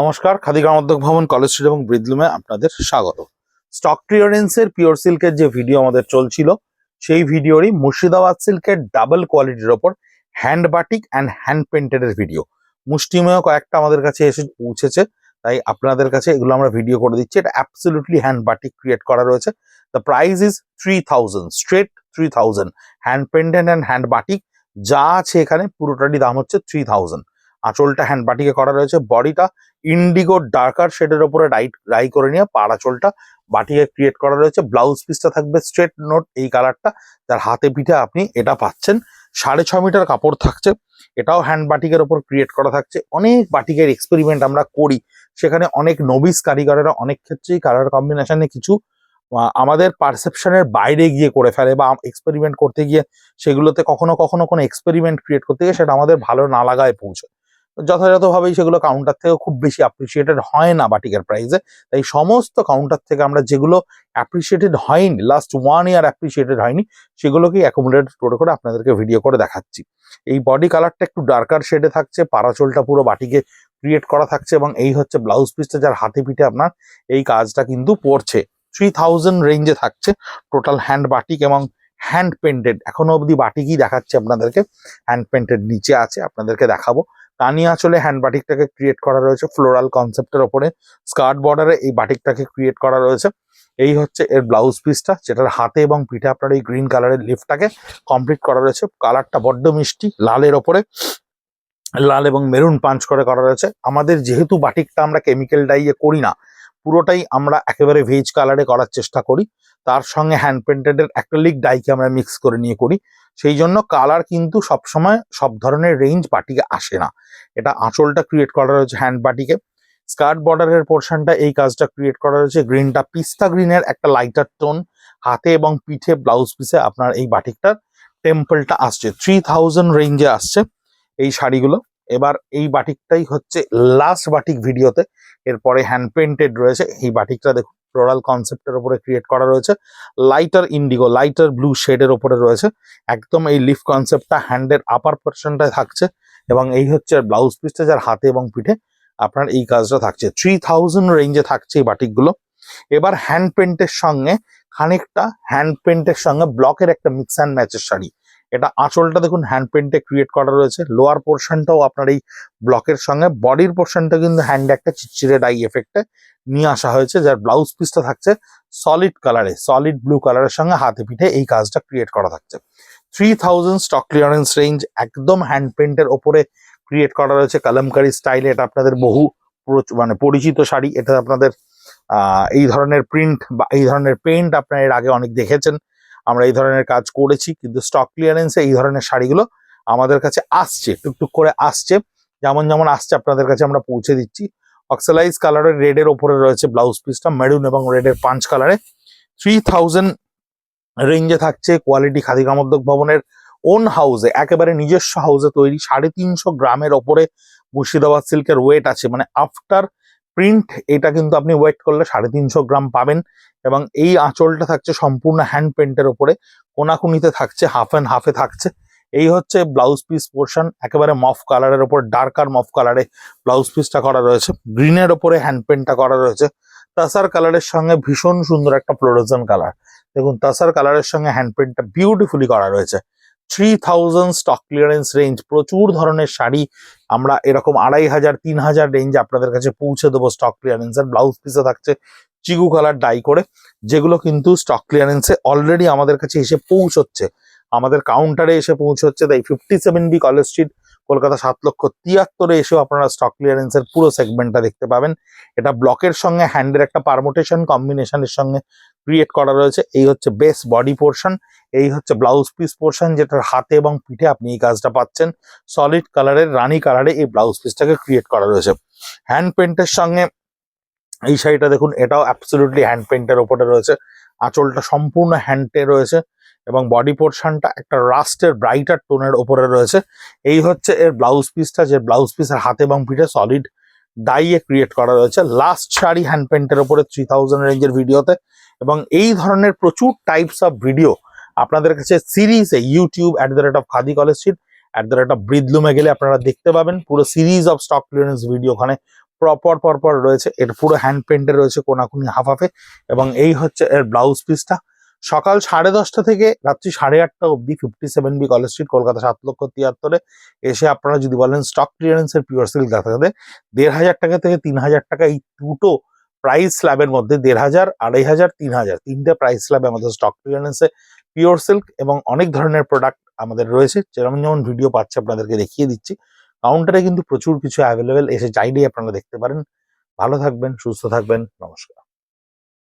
নমস্কার, খাদি গ্রামোদ্যোগ ভবন, college street এবং ব্রিদলুমে আপনাদের স্বাগত। স্টক ক্লিয়ারেন্সের পিওর সিল্কের যে ভিডিও আমাদের চলছিল, সেই ভিডিওরই মুর্শিদাবাদ সিল্কের ডাবল কোয়ালিটির ওপর hand batik and hand painted এর ভিডিও মুষ্টিমেয় কয়েকটা আমাদের কাছে এসে পৌঁছেছে, তাই আপনাদের কাছে এগুলো আমরা ভিডিও করে দিচ্ছি। এটা অ্যাবসলিউটলি হ্যান্ড বাটিক ক্রিয়েট করা রয়েছে। The price is 3000, straight 3000। Hand painted and hand batik যা আছে এখানে পুরোটারই দাম হচ্ছে 3000। আঁচলটা হ্যান্ড বাটিকে করা রয়েছে, বডিটা ইন্ডিগো ডার্কার শেডের ওপরে রাই করে নিয়ে পাড় আঁচলটা বাটিকে ক্রিয়েট করা রয়েছে। ব্লাউজ পিসটা থাকবে স্ট্রেট নোট এই কালারটা, যার হাতে পিঠে আপনি এটা পাচ্ছেন। 6.5 মিটার কাপড় থাকছে, এটাও হ্যান্ড বাটিকের ওপর ক্রিয়েট করা থাকছে। অনেক বাটিকের এক্সপেরিমেন্ট আমরা করি, সেখানে অনেক নবিস কারিগরেরা অনেক ক্ষেত্রেই কালার কম্বিনেশনে কিছু আমাদের পারসেপশনের বাইরে গিয়ে করে ফেলে, বা এক্সপেরিমেন্ট করতে গিয়ে সেগুলোতে কখনো কখনো কোনো এক্সপেরিমেন্ট ক্রিয়েট করতে গিয়ে সেটা আমাদের ভালো না লাগায় পৌঁছে। যথাযথভাবেই সেগুলো কাউন্টার থেকে খুব বেশি অ্যাপ্রিসিয়েটেড হয় না বাটিকের প্রাইসে। তাই সমস্ত কাউন্টার থেকে আমরা যেগুলো অ্যাপ্রিসিয়েটেড হয়নি, লাস্ট 1 ইয়ার অ্যাপ্রিসিয়েটেড হয়নি, সেগুলোকেই অ্যাকুমুলেট করে করে আপনাদেরকে ভিডিও করে দেখাচ্ছি। এই বডি কালারটা একটু ডার্কার শেডে থাকছে, পারাচলটা পুরো বাটিকে ক্রিয়েট করা থাকছে, এবং এই হচ্ছে ব্লাউজ পিসটা, যার হাতে পিঠে আপনার এই কাজটা কিন্তু পড়ছে। 3000 রেঞ্জে থাকছে টোটাল হ্যান্ড বাটিক এবং হ্যান্ড পেন্টেড। এখনো অবধি বাটিকই দেখাচ্ছে আপনাদেরকে, হ্যান্ড পেন্টেড নিচে আছে, আপনাদেরকে দেখাবো। কানি আঁচলে হ্যান্ড বাটিকটাকে ক্রিয়েট করা রয়েছে ফ্লোরাল কনসেপ্টের ওপরে। স্কার্ট বর্ডারে এই বাটিকটাকে ক্রিয়েট করা রয়েছে। এই হচ্ছে এর ব্লাউজ পিসটা, যেটার হাতে এবং পিঠে আপনার এই গ্রিন কালারের লিফটাকে কমপ্লিট করা রয়েছে। কালারটা বড্ড মিষ্টি, লালের ওপরে লাল এবং মেরুন পাঞ্চ করে করা রয়েছে। আমাদের যেহেতু বাটিকটা আমরা কেমিক্যাল ডাইয়ে করি না, পুরোটাই আমরা একেবারে ভেজ কালারে করার চেষ্টা করি, তার সঙ্গে হ্যান্ড পেন্টেডের অ্যাক্রিলিক ডাইকে আমরা মিক্স করে নিয়ে করি, সেই জন্য কালার কিন্তু সবসময় সব ধরনের রেঞ্জ বাটিকে আসে না। এটা আঁচলটা ক্রিয়েট করা রয়েছে হ্যান্ড বাটিকে। স্কার্ট বর্ডারের পোর্শনটা এই কাজটা ক্রিয়েট করা রয়েছে, গ্রিনটা পিস্তা গ্রিনের একটা লাইটার টোন। হাতে এবং পিঠে ব্লাউজ পিসে আপনার এই বাটিকটার টেম্পলটা আসছে। 3000 রেঞ্জে আসছে এই শাড়িগুলো। এবার এই বাটিকটাই হচ্ছে লাস্ট বাটিক ভিডিওতে, এরপরে হ্যান্ড পেন্টেড রয়েছে। এই বাটিকটা দেখুন ফ্লোরাল কনসেপ্টের উপরে ক্রিয়েট করা রয়েছে, লাইটার ইন্ডিগো লাইটার ব্লু শেডের উপরে রয়েছে। একদম এই লিফ কনসেপ্টটা হ্যান্ডের আপার পোর্শনটায় থাকছে, এবং এই হচ্ছে ব্লাউজ পিসটা, যার হাতে এবং পিঠে আপনার এই কাজটা থাকছে। 3000 রেঞ্জে থাকছে এই বাটিকগুলো। এবার হ্যান্ড পেন্টের সঙ্গে খানিকটা হ্যান্ড পেন্টের সঙ্গে ব্লকের একটা মিক্স অ্যান্ড ম্যাচের শাড়ি। এটা আঁচলটা দেখুন হ্যান্ড পেন্টে ক্রিয়েট করা রয়েছে, লোয়ার পোর্শনটাও আপনার এই ব্লকের সঙ্গে, বডির পোর্শনটা কিন্তু হ্যান্ডে একটা চিরচিরে ডাই এফেক্টে নিয়ে আসা হয়েছে, যার ব্লাউজ পিসটা থাকছে সলিড কালারে, সলিড ব্লু কালারের সঙ্গে হাতে পিঠে এই কাজটা ক্রিয়েট করা থাকছে। 3000 স্টক ক্লিয়ারেন্স রেঞ্জ, একদম হ্যান্ড পেন্টের ওপরে ক্রিয়েট করা রয়েছে কালামকারি স্টাইলে। এটা আপনাদের বহু মানে পরিচিত শাড়ি। এটা আপনাদের এই ধরনের প্রিন্ট বা এই ধরনের পেইন্ট আপনারা এর আগে অনেক দেখেছেন, আমরা এই ধরনের কাজ করেছি, কিন্তু স্টক ক্লিয়ারেন্সে এই ধরনের শাড়িগুলো আমাদের কাছে আসছে, টুকটুক করে আসছে। যেমন যেমন আসছে আপনাদের কাছে আমরা পৌঁছে দিচ্ছি। অক্সালাইজ কালারের রেডের ওপরে রয়েছে ব্লাউজ পিসটা, মেরুন এবং রেডের পাঞ্চ কালারে। 3000 রেঞ্জে থাকছে। কোয়ালিটি খাদি গ্রামোদ্যোগ ভবনের ওন হাউসে, একেবারে নিজস্ব হাউসে তৈরি, 350 গ্রামের ওপরে মুর্শিদাবাদ সিল্কের ওয়েট আছে। মানে আফটার প্রিন্ট এটা কিন্তু আপনি ওয়েট করলে 350 গ্রাম পাবেন। এবং এই আঁচলটা থাকছে সম্পূর্ণ হ্যান্ড পেন্টের ওপরে, কোনাকুনিতে থাকছে হাফ অ্যান্ড হাফে থাকছে। এই হচ্ছে ব্লাউজ পিস পোর্শন, একেবারে মফ কালারের ওপর ডার্কার মফ কালারে ব্লাউজ পিসটা করা রয়েছে, গ্রিনের ওপরে হ্যান্ড পেন্টটা করা রয়েছে। তাসার কালারের সঙ্গে ভীষণ সুন্দর একটা ফ্লোরোজেন কালার, দেখুন তাসার কালারের সঙ্গে হ্যান্ড পেন্টটা বিউটিফুলি করা রয়েছে। 3000 স্টক ক্লিয়ারেন্স রেঞ্জ, প্রচুর ধরনের শাড়ি আমরা এরকম 2500 3000 রেঞ্জে আপনাদের কাছে পৌঁছে দেবো স্টক ক্লিয়ারেন্সের। ব্লাউজ পিসে থাকছে চিকু কালার ডাই করে, যেগুলো কিন্তু স্টক ক্লিয়ারেন্সে অলরেডি আমাদের কাছে এসে পৌঁছচ্ছে, আমাদের কাউন্টারে এসে পৌঁছচ্ছে। তাই 57B কলেজ স্ট্রিট, কলকাতা 7,73,000 এসেও আপনারা স্টক ক্লিয়ারেন্সের পুরো সেগমেন্টটা দেখতে পাবেন। এটা ব্লকের সঙ্গে হ্যান্ডের একটা পারমোটেশন কম্বিনেশনের সঙ্গে ক্রিয়েট করা রয়েছে। এই হচ্ছে বেস বডি পোর্শন, এই হচ্ছে ব্লাউজ পিস পোর্শন, যেটার হাতে এবং পিঠে আপনি এই কাজটা পাচ্ছেন। সলিড কালারের রানী কালারে এই ব্লাউজ পিসটাকে ক্রিয়েট করা রয়েছে। হ্যান্ড পেন্টের সঙ্গে এই শাড়িটা দেখুন, এটাও অ্যাবসলিউটলি হ্যান্ড পেন্টের ওপরে রয়েছে। আঁচলটা সম্পূর্ণ হ্যান্ডে রয়েছে, এবং বডি পোর্শনটা একটা রাস্টের ব্রাইটার টোনের ওপরে রয়েছে। এই হচ্ছে এর ব্লাউজ পিসটা, যে ব্লাউজ পিসের হাতে এবং পিঠে সলিড ডাইয়ে ক্রিয়েট করা রয়েছে। লাস্ট শাড়ি হ্যান্ড পেন্টের ওপরে 3000 রেঞ্জের ভিডিওতে। এবং এই ধরনের প্রচুর টাইপস অফ ভিডিও আপনাদের কাছে সিরিজে ইউটিউব @খাদি কলেজ স্ট্রিট @ব্রিদলুমে গেলে আপনারা দেখতে পাবেন। পুরো series of stock clearance video ওখানে পর রয়েছে। এটা পুরো হ্যান্ড পেন্টে রয়েছে কোনাকুনি হাফ হাফে, এবং এই হচ্ছে এর ব্লাউজ পিসটা। সকাল 10:30 থেকে রাত্রি 8:30 অব্দি 57B কলেজ স্ট্রিট, কলকাতা 7,73,000 এসে আপনারা যদি বলেন স্টক ক্লিয়ারেন্সের পিওর সিল্ক দেখাতে 1,500 টাকা থেকে 3,000 টাকা, এই দুটো প্রাইস স্ল্যাবের মধ্যে 1,500, 2,500, 3,000 তিনটে প্রাইস স্ল্যাবে আমাদের স্টক ক্লিয়ারেন্সে পিওর সিল্ক এবং অনেক ধরনের প্রোডাক্ট আমাদের রয়েছে। যেমন ভিডিও পাচ্ছে আপনাদেরকে দেখিয়ে দিচ্ছি। কাউন্টারে কিন্তু প্রচুর কিছু অ্যাভেলেবেল, এসে চাইলেই আপনারা দেখতে পারেন। ভালো থাকবেন, সুস্থ থাকবেন, নমস্কার।